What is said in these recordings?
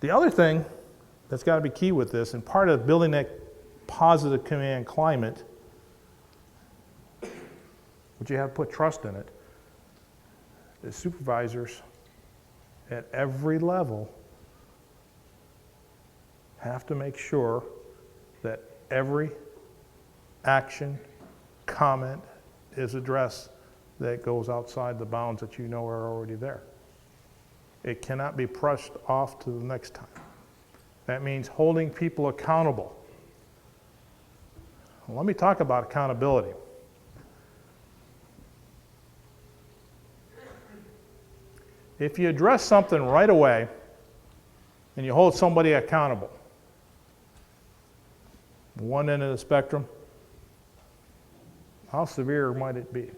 The other thing that's got to be key with this, and part of building that positive command climate, but you have to put trust in it, is supervisors at every level have to make sure that every action, comment is addressed that goes outside the bounds that you know are already there. It cannot be pushed off to the next time. That means holding people accountable. Well, let me talk about accountability. If you address something right away and you hold somebody accountable, one end of the spectrum, how severe might it be?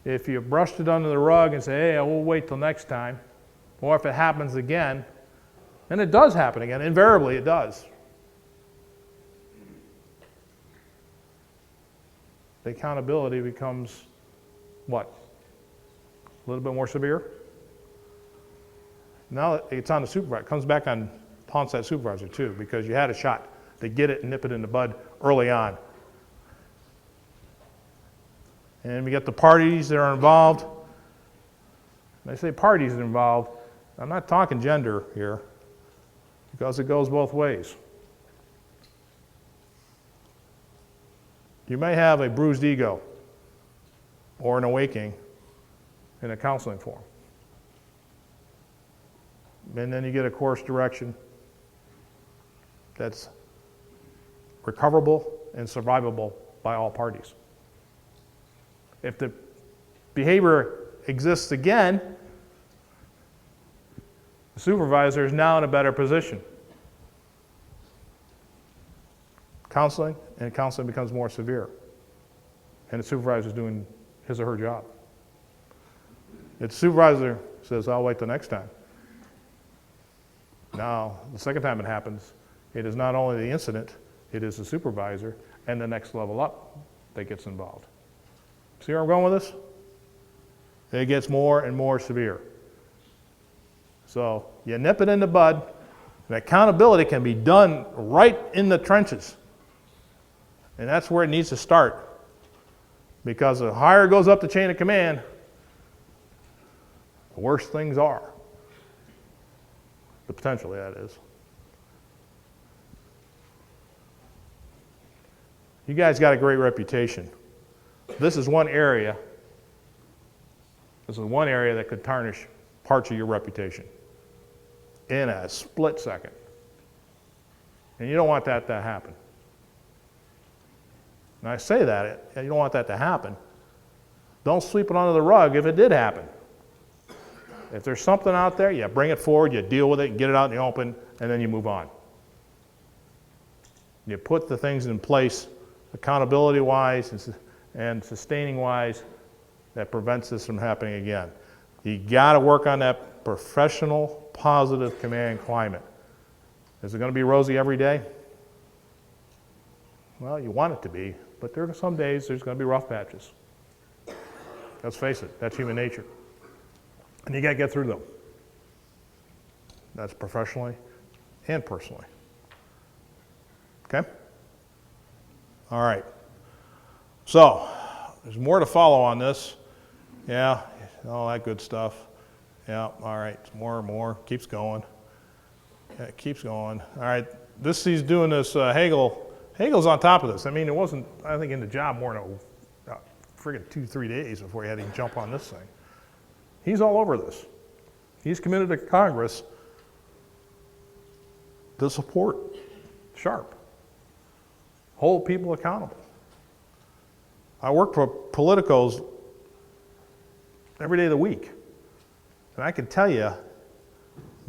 If you brushed it under the rug and say, hey, we'll wait till next time, or if it happens again, and it does happen again, invariably it does. The accountability becomes what? A little bit more severe? Now it's on the supervisor. It comes back on taunts that supervisor too, because you had a shot to get it and nip it in the bud early on. And we get the parties that are involved. When I say parties involved, I'm not talking gender here, because it goes both ways. You may have a bruised ego or an awakening in a counseling forum. And then you get a course direction that's recoverable and survivable by all parties. If the behavior exists again, the supervisor is now in a better position. Counseling becomes more severe, and the supervisor is doing his or her job. If the supervisor says, I'll wait till next time, now the second time it happens, it is not only the incident, it is the supervisor and the next level up that gets involved. See where I'm going with this? It gets more and more severe. So you nip it in the bud, and accountability can be done right in the trenches. And that's where it needs to start. Because the higher it goes up the chain of command, the worse things are. But potentially that is. You guys got a great reputation. This is one area. This is one area that could tarnish parts of your reputation in a split second. And you don't want that to happen. And I say that, you don't want that to happen. Don't sweep it under the rug if it did happen. If there's something out there, you bring it forward, you deal with it, get it out in the open, and then you move on. You put the things in place, accountability-wise and sustaining-wise, that prevents this from happening again. You got to work on that professional, positive command climate. Is it going to be rosy every day? Well, you want it to be, but there are some days there's going to be rough patches. Let's face it, that's human nature. And you got to get through them. That's professionally and personally. Okay? All right. So, there's more to follow on this. Yeah, all that good stuff. Yeah, all right, more and more. Keeps going. Yeah, it keeps going. All right, he's doing this Hagel's on top of this. I mean, it wasn't, I think, in the job more than friggin' 2-3 days before he had to jump on this thing. He's all over this. He's committed to Congress to support SHARP. Hold people accountable. I work for politicos every day of the week. And I can tell you,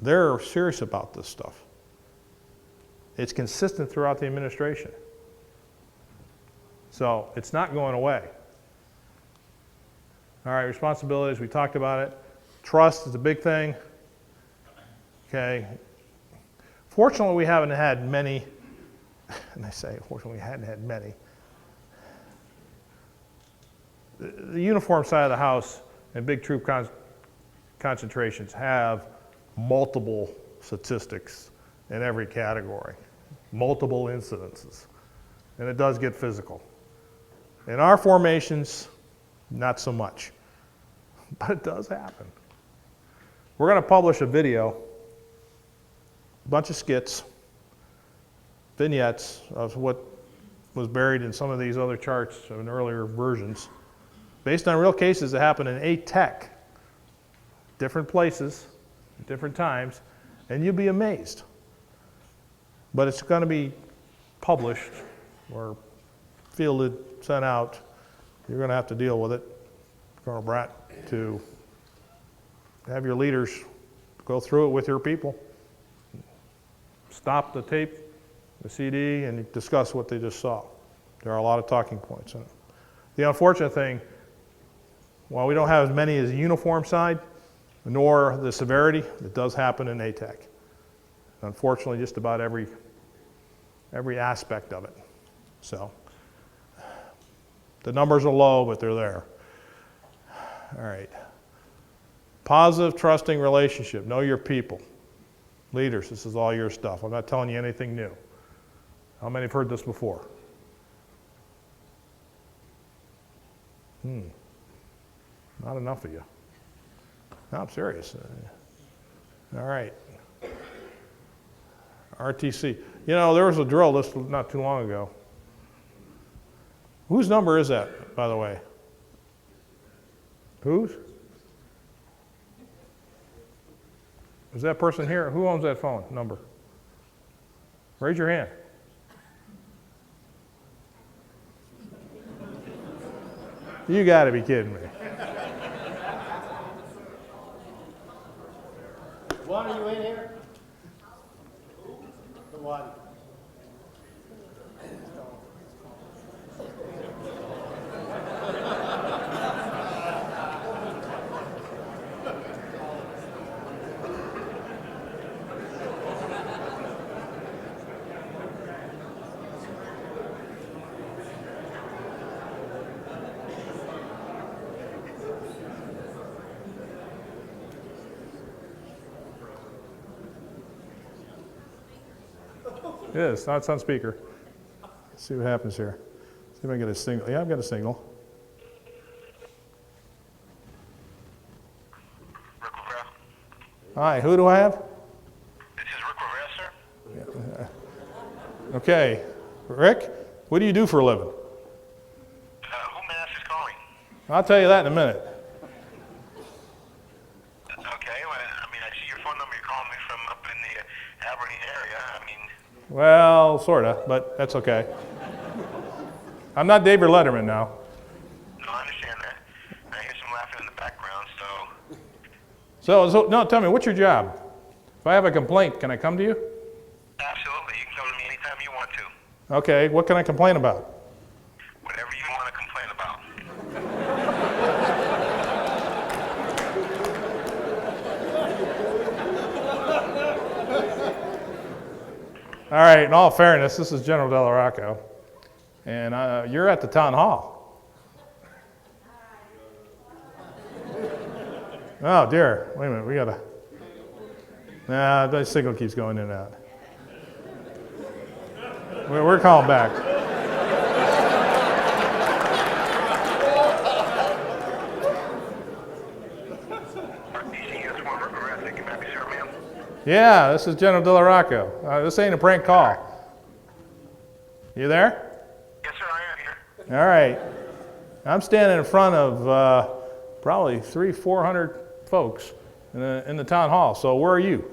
they're serious about this stuff. It's consistent throughout the administration. So it's not going away. All right, responsibilities, we talked about it. Trust is a big thing. Okay. Fortunately, we haven't had many, and I say, fortunately, we hadn't had many. The uniform side of the house and big troop concentrations have multiple statistics in every category, multiple incidences, and it does get physical. In our formations, not so much, but it does happen. We're going to publish a video, a bunch of skits, vignettes of what was buried in some of these other charts in earlier versions, based on real cases that happened in ATEC, different places, different times, and you'll be amazed. But it's going to be published or fielded, sent out. You're going to have to deal with it, Colonel Bratt, to have your leaders go through it with your people. Stop the tape, the CD, and discuss what they just saw. There are a lot of talking points in it. The unfortunate thing, while we don't have as many as the uniform side, nor the severity, it does happen in ATEC. Unfortunately, just about every aspect of it. So, the numbers are low, but they're there. All right. Positive, trusting relationship. Know your people. Leaders, this is all your stuff. I'm not telling you anything new. How many have heard this before? Not enough of you. No, I'm serious. All right. RTC. You know, there was a drill this not too long ago. Whose number is that, by the way? Whose? Is that person here? Who owns that phone number? Raise your hand. You got to be kidding me. What are you in here? The what? It is. It's on speaker. Let's see what happens here. See if I can get a signal. Yeah, I've got a signal. Rick Rivera. Hi, who do I have? This is Rick Rivera, sir. Okay. Rick, what do you do for a living? Who may I ask is calling? I'll tell you that in a minute. Okay, well, I mean, I see your phone number. You're calling me from up in the Aberdeen area. I mean, Well, sort of, but that's okay. I'm not David Letterman now. no, I understand that. I hear some laughing in the background, so. So, no, tell me, what's your job? If I have a complaint, can I come to you? Absolutely. You can come to me anytime you want to. Okay, what can I complain about? Whatever you want to complain about. All right, in all fairness, this is General Dellarocco, and you're at the town hall. Oh dear, wait a minute, we gotta, nah, the signal keeps going in and out. We're calling back. RTC, that's one Rick Rivera. Thank you, back, sir, ma'am. Yeah, this is General Dellarocco. This ain't a prank call. You there? Yes, sir, I am here. All right. I'm standing in front of probably 300-400 folks in the town hall. So where are you?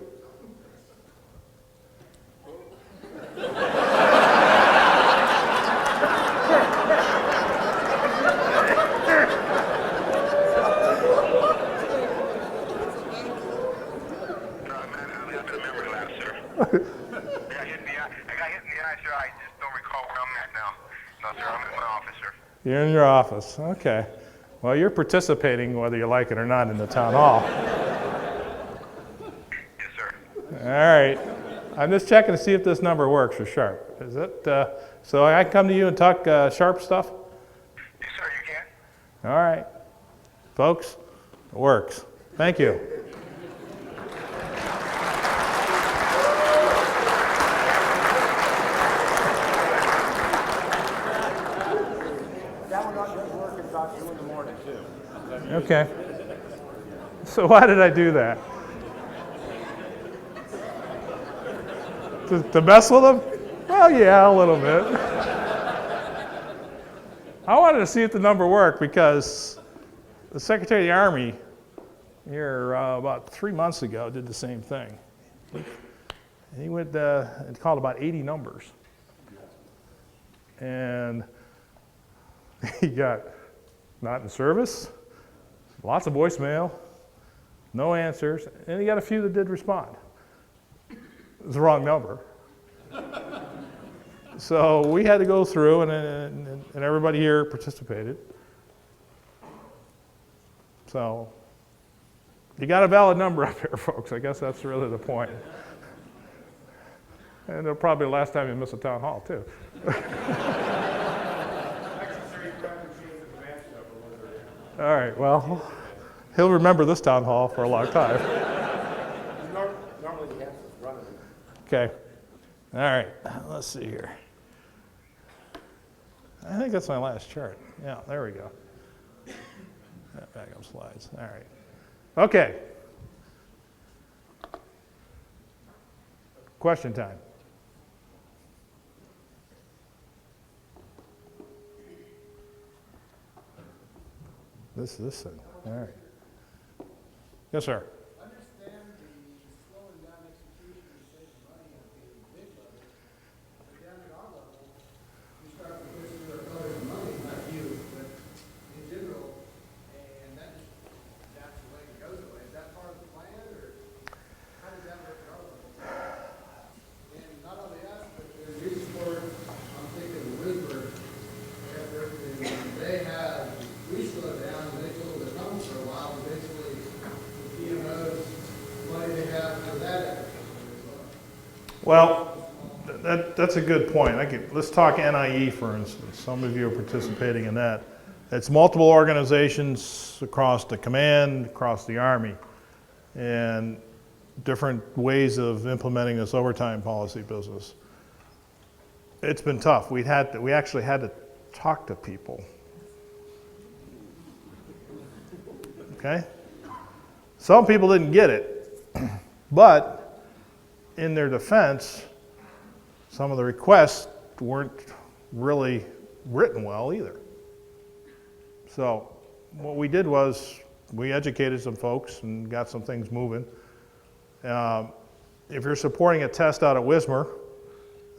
I got hit in the eye, sir. I just don't recall where I'm at now. No, sir, I'm in my office, sir. You're in your office. Okay. Well, you're participating, whether you like it or not, in the town hall. Yes, sir. All right. I'm just checking to see if this number works for Sharp. Is it? So I can come to you and talk Sharp stuff? Yes, sir, you can. All right. Folks, it works. Thank you. Okay. So why did I do that? To mess with them? Well, yeah, a little bit. I wanted to see if the number worked because the Secretary of the Army here about 3 months ago did the same thing. And he went and called about 80 numbers. And he got not in service, lots of voicemail, no answers, and he got a few that did respond. It was the wrong number. So we had to go through, and everybody here participated. So you got a valid number up here, folks. I guess that's really the point. And it'll probably be the last time you miss a town hall, too. All right, well, he'll remember this town hall for a long time. Normally the answer's running. Okay. All right, let's see here. I think that's my last chart. Yeah, there we go. Backup slides. All right. Okay. Question time. This thing. All right. Yes, sir. Understand the slowing down execution and saving money at the big level, but down at our level, you start to push through other money, not you, but in general, and that's the way it goes away. Is that part of the plan, or how does that work at our level? And not only us, but the news report, I'm thinking of Whitburn, they have, we slowed down, and they told the numbers for a while, but basically, the PMOs, what do they have for that effort? Well, that's a good point. Let's talk NIE, for instance. Some of you are participating in that. It's multiple organizations across the command, across the Army, and different ways of implementing this overtime policy business. It's been tough. We actually had to talk to people. Okay? Some people didn't get it, but in their defense, some of the requests weren't really written well either. So what we did was we educated some folks and got some things moving. If you're supporting a test out at Wismar,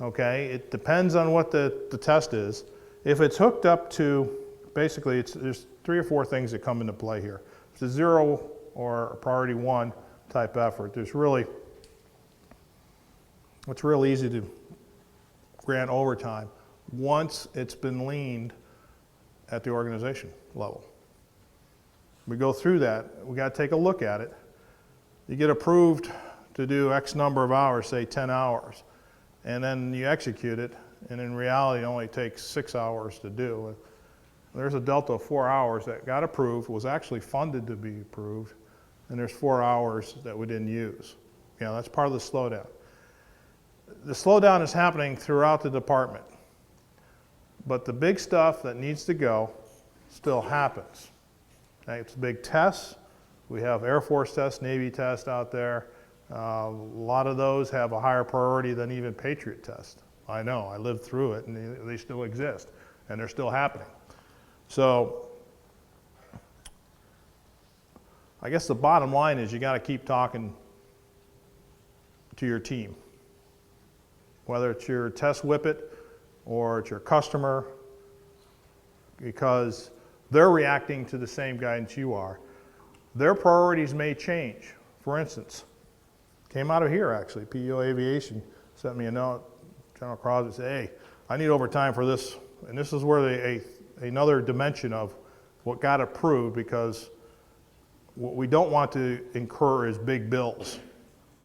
okay, it depends on what the test is. If it's hooked up to, basically, there's 3 or 4 things that come into play here. If it's a 0 or a priority 1 type effort, it's real easy to grant overtime once it's been leaned at the organization level. We go through that, we got to take a look at it. You get approved to do X number of hours, say 10 hours, and then you execute it, and in reality it only takes 6 hours to do. There's a delta of 4 hours that got approved, was actually funded to be approved, and there's 4 hours that we didn't use. Yeah, that's part of the slowdown. The slowdown is happening throughout the department, but the big stuff that needs to go still happens. Okay, it's big tests. We have Air Force tests, Navy tests out there. A lot of those have a higher priority than even Patriot tests. I know, I lived through it, and they still exist, and they're still happening. So I guess the bottom line is you got to keep talking to your team, whether it's your test whippet or it's your customer, because they're reacting to the same guidance you are. Their priorities may change. For instance, came out of here actually, PEO Aviation sent me a note, General Crosby said, hey, I need overtime for this, and this is where another dimension of what got approved, because what we don't want to incur is big bills.